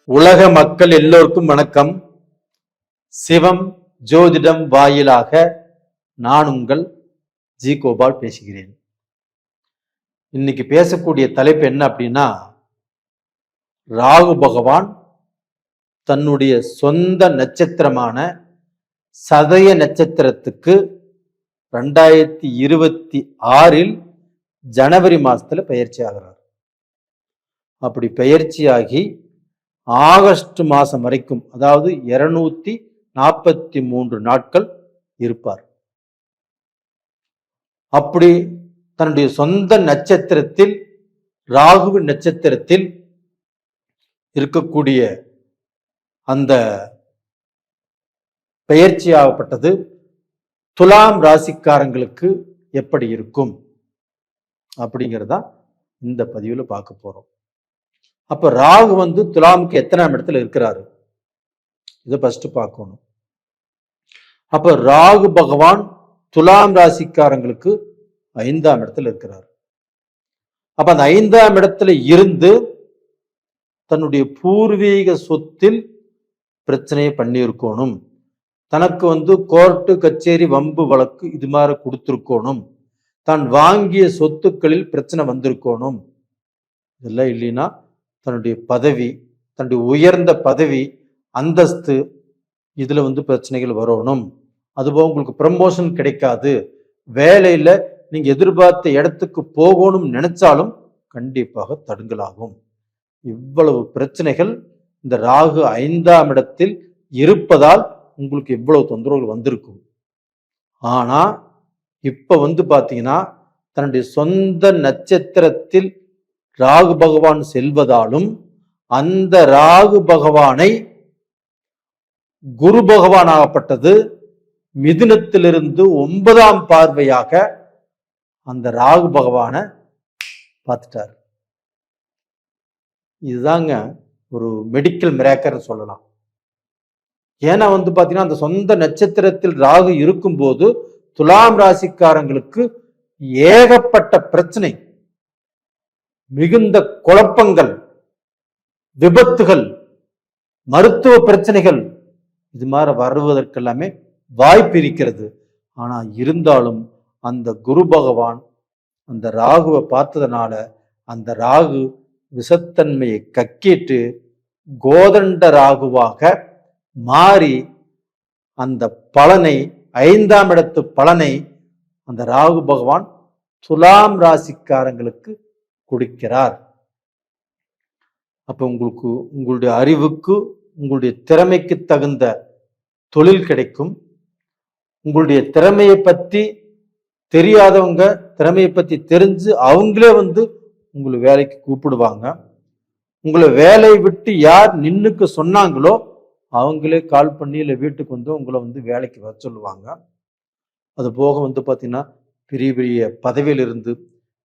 உலக மக்கள் எல்லோருக்கும் வணக்கம். சிவம் ஜோதிடம் வாயிலாக நான் உங்கள் ஜி கோபால் பேசுகிறேன். இன்னைக்கு பேசக்கூடிய தலைப்பு என்ன அப்படின்னா, ராகு பகவான் தன்னுடைய சொந்த நட்சத்திரமான சதய நட்சத்திரத்துக்கு 2026 ஜனவரி மாசத்துல பயிற்சி ஆகிறார். அப்படி பயிற்சியாகி ஆகஸ்ட் மாசம் வரைக்கும், அதாவது 243 நாட்கள் இருப்பார். அப்படி தன்னுடைய சொந்த நட்சத்திரத்தில், ராகுவின் நட்சத்திரத்தில் இருக்கக்கூடிய அந்த பெயர்ச்சியாகப்பட்டது துலாம் ராசிக்காரங்களுக்கு எப்படி இருக்கும் அப்படிங்கிறதா இந்த பதிவில் பார்க்க போறோம். அப்ப ராகு துலாமுக்கு எத்தனாம் இடத்துல இருக்கிறாரு, இதை ஃபர்ஸ்ட் பார்க்கணும். அப்ப ராகு பகவான் துலாம் ராசிக்காரங்களுக்கு 5ஆம் இடத்துல இருக்கிறார். அப்ப அந்த 5ஆம் இடத்துல இருந்து தன்னுடைய பூர்வீக சொத்தில் பிரச்சனையை பண்ணியிருக்கணும். தனக்கு கோர்ட்டு கச்சேரி வம்பு வழக்கு இது மாதிரி கொடுத்திருக்கணும். தான் வாங்கிய சொத்துக்களில் பிரச்சனை வந்திருக்கணும். இதெல்லாம் இல்லைன்னா தன்னுடைய பதவி, தன்னுடைய உயர்ந்த பதவி அந்தஸ்து, இதுல பிரச்சனைகள் வரணும். அதுபோக உங்களுக்கு ப்ரமோஷன் கிடைக்காது, வேலையில நீங்க எதிர்பார்த்த இடத்துக்கு போகணும் நினைச்சாலும் கண்டிப்பாக தடுங்கலாகும். இவ்வளவு பிரச்சனைகள் இந்த ராகு 5ஆம் இடத்தில் இருப்பதால் உங்களுக்கு இவ்வளவு தொந்தரவுகள் வந்திருக்கும். ஆனா இப்ப பாத்தீங்கன்னா தன்னுடைய சொந்த நட்சத்திரத்தில் ராகு பகவான் செல்வதாலும் அந்த ராகு பகவானை குரு பகவான் ஆகப்பட்டது மிதுனத்திலிருந்து 9ஆம் பார்வையாக அந்த ராகு பகவானை பார்த்துட்டார். இதுதாங்க ஒரு மெடிக்கல் மிராக்கல் சொல்லலாம். ஏன்னா பாத்தீங்கன்னா அந்த சொந்த நட்சத்திரத்தில் ராகு இருக்கும்போது துலாம் ராசிக்காரங்களுக்கு ஏகப்பட்ட பிரச்சனை, மிகுந்த குழப்பங்கள், விபத்துகள், மருத்துவ பிரச்சனைகள் இது மாதிரி வருவதற்கெல்லாமே வாய்ப்பு இருக்கிறது. ஆனா இருந்தாலும் அந்த குரு பகவான் அந்த ராகுவை பார்த்ததுனால அந்த ராகு விஷத்தன்மையை கக்கிட்டு கோதண்ட ராகுவாக மாறி அந்த பலனை, 5ஆம் இடத்து பலனை அந்த ராகு பகவான் துலாம் ராசிக்காரங்களுக்கு கொடுக்கிறார். அப்ப உங்களுக்கு உங்களுடைய அறிவுக்கு, உங்களுடைய திறமைக்கு தகுந்த தொழில் கிடைக்கும். உங்களுடைய திறமையை பற்றி தெரியாதவங்க திறமையை பற்றி தெரிஞ்சு அவங்களே உங்களை வேலைக்கு கூப்பிடுவாங்க. உங்களை வேலையை விட்டு யார் நின்னுக்கு சொன்னாங்களோ அவங்களே கால் பண்ணி இல்லை வீட்டுக்கு உங்களை வேலைக்கு வர சொல்லுவாங்க. அது போக பார்த்தீங்கன்னா பெரிய பெரிய பதவியில் இருந்து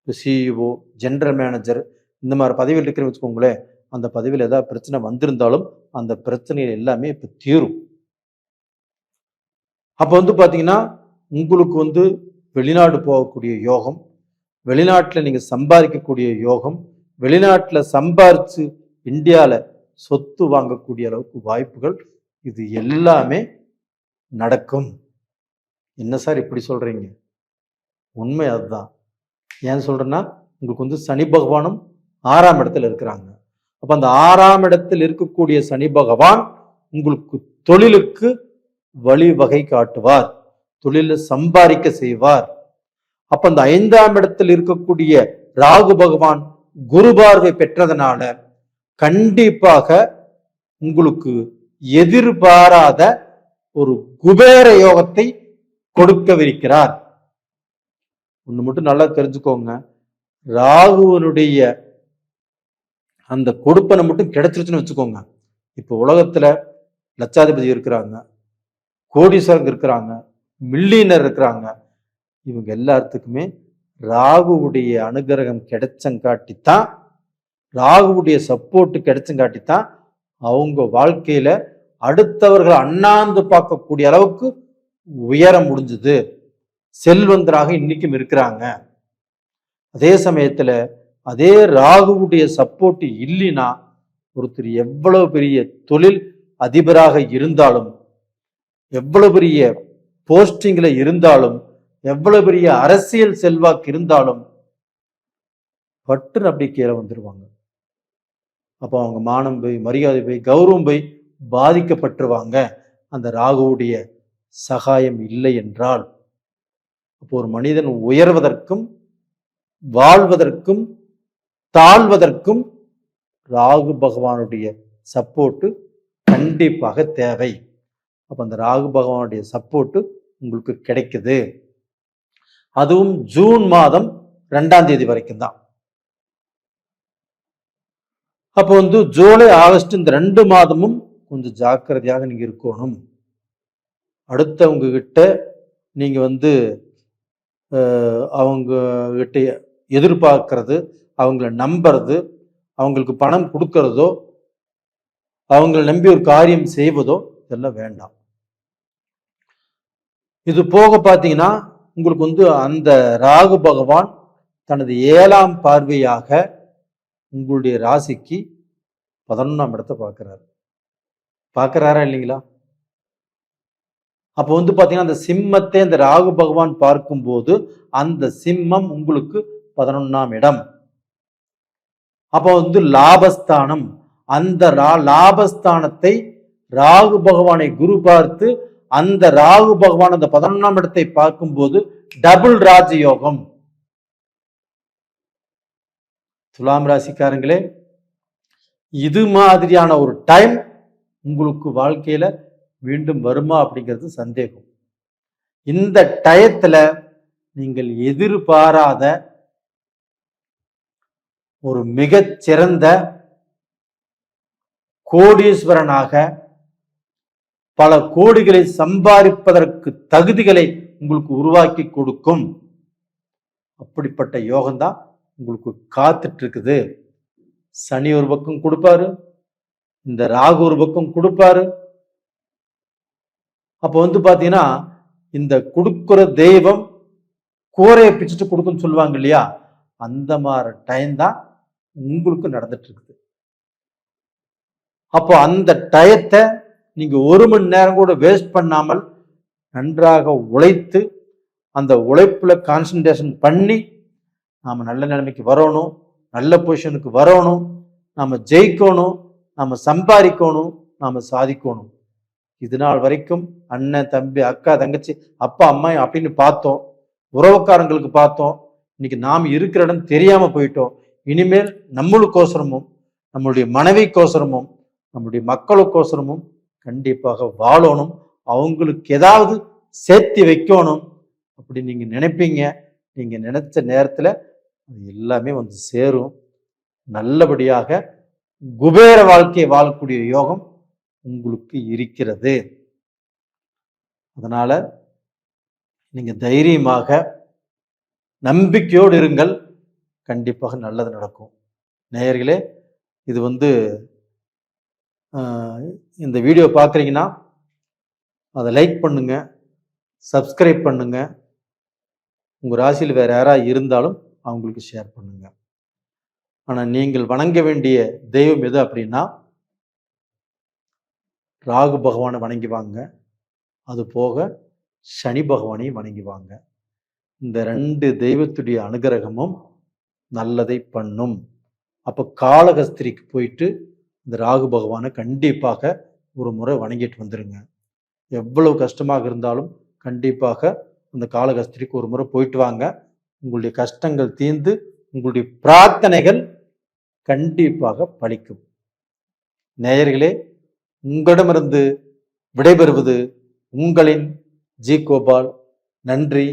சிஇஓ, ஜெனரல் மேனேஜர் இந்த மாதிரி பதவியில் இருக்கிறன்னு வச்சுக்கோங்களேன், அந்த பதவியில் ஏதாவது பிரச்சனை வந்திருந்தாலும் அந்த பிரச்சனைகள் எல்லாமே இப்போ தீரும். அப்போ பார்த்தீங்கன்னா உங்களுக்கு வெளிநாடு போகக்கூடிய யோகம், வெளிநாட்டில் நீங்கள் சம்பாதிக்கக்கூடிய யோகம், வெளிநாட்டில் சம்பாரிச்சு இந்தியாவில் சொத்து வாங்கக்கூடிய அளவுக்கு வாய்ப்புகள், இது எல்லாமே நடக்கும். என்ன சார் இப்படி சொல்றீங்க? உண்மை அதுதான். ஏன் சொல்றேன்னா உங்களுக்கு சனி பகவானும் 6ஆம் இடத்துல இருக்கிறாங்க. அப்ப அந்த 6ஆம் இடத்தில் இருக்கக்கூடிய சனி பகவான் உங்களுக்கு தொழிலுக்கு வழிவகை காட்டுவார், தொழில சம்பாதிக்க செய்வார். அப்ப அந்த 5ஆம் இடத்தில் இருக்கக்கூடிய ராகு பகவான் குரு பார்வை பெற்றதனால கண்டிப்பாக உங்களுக்கு எதிர்பாராத ஒரு குபேர யோகத்தை கொடுக்கவிருக்கிறார். ஒண்ணு மட்டும் நல்லா தெரிஞ்சுக்கோங்க, ராகுவனுடைய அந்த கொடுப்பனை மட்டும் கிடைச்சிருச்சுன்னு வச்சுக்கோங்க. இப்ப உலகத்துல லட்சாதிபதி இருக்கிறாங்க, கோடீஸ்வரங்க இருக்கிறாங்க, மில்லியனர் இருக்கிறாங்க. இவங்க எல்லாத்துக்குமே ராகுவுடைய அனுகிரகம் கிடைச்சங்காட்டித்தான், ராகுவுடைய சப்போர்ட் கிடைச்சங்காட்டித்தான் அவங்க வாழ்க்கையில அடுத்தவர்கள் அண்ணாந்து பார்க்கக்கூடிய அளவுக்கு உயர முடிஞ்சது, செல்வந்தராக இன்னைக்கும் இருக்கிறாங்க. அதே சமயத்துல அதே ராகுவுடைய சப்போர்ட் இல்லைன்னா ஒருத்தர் எவ்வளவு பெரிய தொழில் அதிபராக இருந்தாலும், எவ்வளவு பெரிய போஸ்டிங்ல இருந்தாலும், எவ்வளவு பெரிய அரசியல் செல்வாக்கு இருந்தாலும் பட்டுன்னு அப்படி கீழே வந்துருவாங்க. அப்போ அவங்க மானம் போய், மரியாதை போய், கௌரவம் போய் பாதிக்கப்பட்டுருவாங்க. அந்த ராகுவுடைய சகாயம் இல்லை என்றால். அப்போ ஒரு மனிதன் உயர்வதற்கும் வாழ்வதற்கும் தாழ்வதற்கும் ராகு பகவானுடைய சப்போர்ட்டு கண்டிப்பாக தேவை. அப்ப அந்த ராகு பகவானுடைய சப்போர்ட்டு உங்களுக்கு கிடைக்குது. அதுவும் ஜூன் மாதம் 2ஆம் தேதி வரைக்கும் தான். அப்போ ஜூலை ஆகஸ்ட் இந்த 2 மாதமும் கொஞ்சம் ஜாக்கிரதையாக நீங்க இருக்கணும். அடுத்தவங்க கிட்ட நீங்க அவங்க கிட்ட எதிர்பார்க்கறது, அவங்கள நம்புறது, அவங்களுக்கு பணம் கொடுக்கறதோ, அவங்களை நம்பி ஒரு காரியம் செய்வதோ இதெல்லாம் வேண்டாம். இது போக பார்த்தீங்கன்னா உங்களுக்கு அந்த ராகு பகவான் தனது 7ஆம் பார்வையாக உங்களுடைய ராசிக்கு 11ஆம் இடத்தை பார்க்கிறாரா இல்லைங்களா? அப்போ பார்த்தீங்கன்னா அந்த சிம்மத்தை அந்த ராகு பகவான் பார்க்கும்போது அந்த சிம்மம் உங்களுக்கு 11ஆம் இடம். அப்போ லாபஸ்தானம். அந்த லாபஸ்தானத்தை ராகு பகவானை குரு பார்த்து அந்த ராகு பகவான் அந்த 11ஆம் இடத்தை பார்க்கும்போது டபுள் ராஜயோகம். துலாம் ராசிக்காரங்களே, இது மாதிரியான ஒரு டைம் உங்களுக்கு வாழ்க்கையில மீண்டும் வருமா அப்படிங்கிறது சந்தேகம். இந்த டயத்துல நீங்கள் எதிர்பாராத ஒரு மிகச்சிறந்த கோடீஸ்வரனாக பல கோடிகளை சம்பாதிப்பதற்கு தகுதிகளை உங்களுக்கு உருவாக்கி கொடுக்கும். அப்படிப்பட்ட யோகம்தான் உங்களுக்கு காத்துட்டு இருக்குது. சனி ஒரு பக்கம் கொடுப்பாரு, இந்த ராகு ஒரு பக்கம் கொடுப்பாரு. அப்போ பாத்தீங்கன்னா இந்த கொடுக்குற தெய்வம் கூரையை பிச்சுட்டு கொடுக்குன்னு சொல்லுவாங்க இல்லையா, அந்த மாதிரி டைம் தான் உங்களுக்கு நடந்துட்டு இருக்குது. அப்போ அந்த டயத்தை நீங்க 1 மணி நேரம் கூட வேஸ்ட் பண்ணாமல் நன்றாக உழைத்து அந்த உழைப்புல கான்சன்ட்ரேஷன் பண்ணி நாம நல்ல நிலைமைக்கு வரணும், நல்ல பொசிஷனுக்கு வரணும், நாம ஜெயிக்கணும், நாம சம்பாதிக்கணும், நாம சாதிக்கணும். இது நாள் வரைக்கும் அண்ணன், தம்பி, அக்கா, தங்கச்சி, அப்பா, அம்மா அப்படின்னு பார்த்தோம், உறவுக்காரங்களுக்கு பார்த்தோம். இன்னைக்கு நாம் இருக்கிற இடம் தெரியாம போயிட்டோம். இனிமேல் நம்மளுக்கோசரமும் நம்மளுடைய மனைவிக்கோசரமும் நம்முடைய மக்களுக்கோசரமும் கண்டிப்பாக வாழணும், அவங்களுக்கு ஏதாவது சேர்த்து வைக்கணும் அப்படி நீங்க நினைப்பீங்க. நீங்க நினைச்ச நேரத்துல அது எல்லாமே சேரும். நல்லபடியாக குபேர வாழ்க்கையை வாழக்கூடிய யோகம் உங்களுக்கு இருக்கிறது. அதனால நீங்க தைரியமாக நம்பிக்கையோடு இருங்கள், கண்டிப்பாக நல்லது நடக்கும். நேயர்களே, இது இந்த வீடியோ பார்க்குறீங்கன்னா அதை லைக் பண்ணுங்க, சப்ஸ்கிரைப் பண்ணுங்க. உங்க ராசியில் வேற யாராவது இருந்தாலும் அவங்களுக்கு ஷேர் பண்ணுங்க. ஆனா நீங்கள் வணங்க வேண்டிய தெய்வம் எது அப்படின்னா ராகு பகவானை வணங்கி வாங்க, அது போக சனி பகவானையும் வணங்கி வாங்க. இந்த 2 தெய்வத்துடைய அனுகிரகமும் நல்லதை பண்ணும். அப்ப காளகஸ்திரிக்கு போயிட்டு இந்த ராகு பகவானை கண்டிப்பாக ஒரு முறை வணங்கிட்டு வந்துருங்க. எவ்வளவு கஷ்டமாக இருந்தாலும் கண்டிப்பாக அந்த காளகஸ்திரிக்கு ஒரு முறை போயிட்டு வாங்க. உங்களுடைய கஷ்டங்கள் தீர்ந்து உங்களுடைய பிரார்த்தனைகள் கண்டிப்பாக பலிக்கும். நேயர்களே, உங்களிடமிருந்து விடைபெறுவது உங்களின் ஜி கோபால். நன்றி.